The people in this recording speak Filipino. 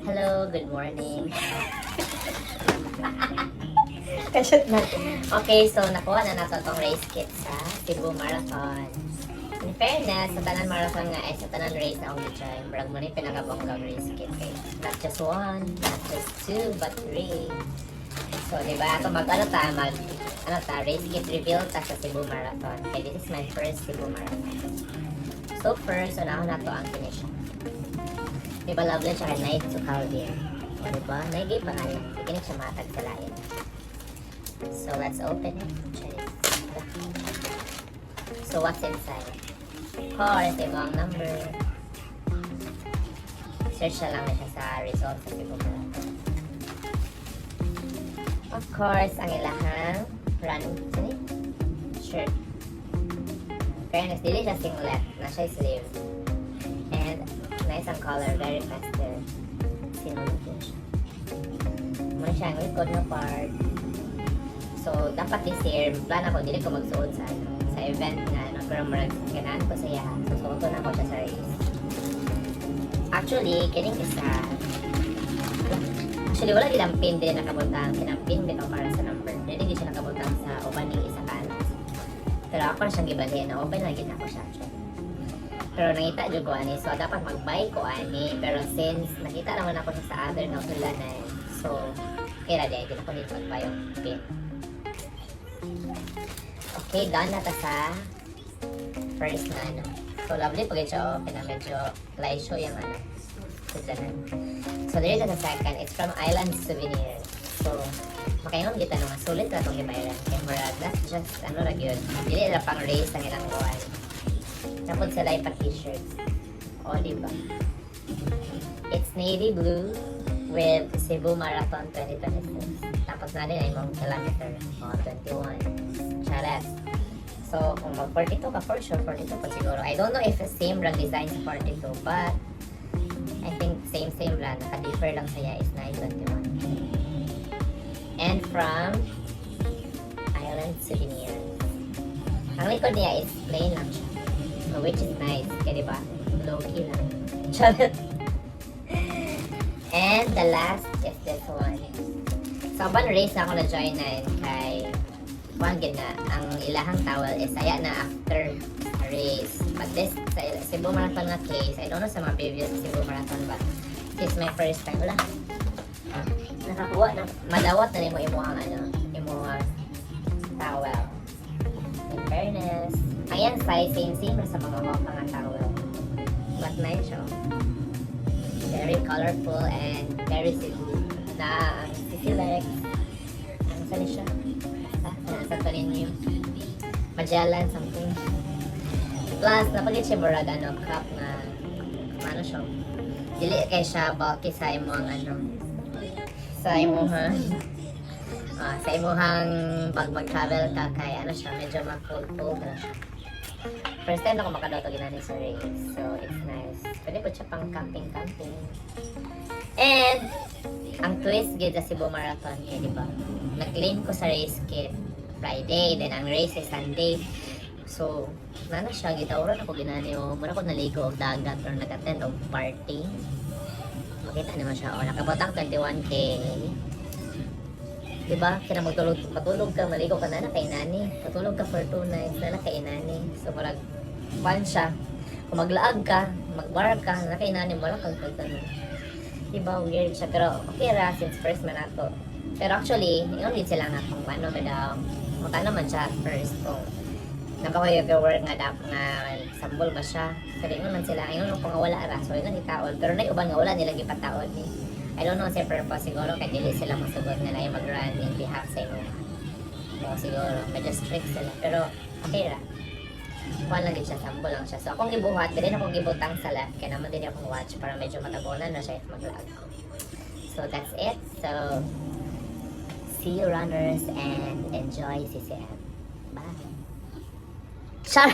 Hello, good morning. Kasot na. Okay, so nakuha na nato tong race kit sa Cebu Marathon. In fairness, sa tanan marathon nga ay sa tanan race na akong gi-join. Brag mo ni pinakabonggang race kit kay not just one, not just two, but three. So, di ba? Ako race kit reveal ta sa Cebu Marathon. Okay, this is my first Cebu Marathon. So first, unahon na to ang finish. Diba lovely siya kay Night to Calvin. O diba? Naigay pa nga yan. Ikinig siya matag sa lain. So let's open it. Check it. So what's inside? Of course, ito ang number. Search na lang na siya sa results sa Cebu Marathon. Of course, ang ilahang running shirt. Fairness, dili siya singlet. Na siya sleeve. And nice ang color, very festive. Sinulog din siya. Muna siya ang likod na part. So, dapat this year, plan ako, dili ko magsuot sa event na ano, pero marag ganaan ko sa yahan. So, suot na ako siya sa race. Actually, kining isa. Actually, wala gilampin din nakabuntang. Kinampin bitaw para sa number. Hindi siya nakabuntang sa opening isa kanan. Pero ako na siyang gibalhin na open lagi na ako siya. Pero nakita dyan ko ani, so dapat mag-buy ko ani. Pero since nakita naman ako siya sa other na ulanan, so kaya di ako dito mag-buy yung pin. Okay, done na ta sa first na ano. So lovely pag ito, medyo light show yung ano. Ulanan. So there is the second, it's from Island Souvenir. So, makainom kita nung sulit na itong ibayran. Kaya murag, that's just, ano lang yun. Dili na pang race ang ilang buwan. Tapos sila yung t-shirts. O, diba? It's navy blue with Cebu Marathon 2026. Tapos na din ay mong kilometer. O, 21. Chalet. So, kung mag-42 ka, for sure, 42 pa siguro. I don't know if the same rag design sa 42, but I think same lang. Naka-differ lang saya is 921. And from Island Souvenir. Ang likod niya is plain lang siya. So which is nice. Kaya diba? Low-key lang. Charot. And the last is this one. So upon race na ako na-join na kay Wangin na. Ang ilahang towel is aya na after race. But this sa Cebu Marathon na case, I don't know sa mga previous Cebu Marathon, but this is my first time. Wala. Nakakuha na, madawat na mo imo ang ano, imo ang towel. In fairness, ayan size same sa mga towel. But nice siya. Very colorful and very simple. Na select. Ano sa siya? Sa tunin niyo. Magellan something. Plus, napagit siya murag ano, crop na ano siya. Dili kay siya bulky sa imo ang ano. Sa imuhang pag mag-travel ka kay ano siya, medyo mag-cold na siya. First time ako makadato ginani sa race, so it's nice. Pwede po siya pang camping. And ang twist gid sa Cebu Marathon kay di ba? Nag-claim ko sa race kit Friday, then ang race is Sunday. So, nana siya gitawran ako ginani o mura ko naligo og dagat or nag-attend og party. Makita naman siya, nakabotang 21K. Diba? Kaya patulog ka, maligo ka na kay nani. Patulog ka for 2 nights na kay nani. So, parang, pan siya. Kung maglaag ka, mag-bar ka, na kay nani, wala kang pagtanong. Diba? Weird siya. Pero, okay ra, since first man nato. Pero actually, yung din sila nga kung paano magkano man siya first. Kung napaka-work nga sambol ba siya. Kasi man sila, ayun kung wala ra, so yun ang itaon. Pero naiuban nga wala nilang ipataon ni. I don't know sa purpose siguro, kaya dili sila masugod nila yung mag-run in behalf sa inyo. So siguro, medyo strict sila. Pero okay ra. Kuha lang din siya, sambol lang siya. So akong gibuhat, din akong gibutang sa left, kaya naman din akong watch para medyo matabunan na siya if mag-lag ko. So that's it. So, see you runners and enjoy CCM. Bye. Char!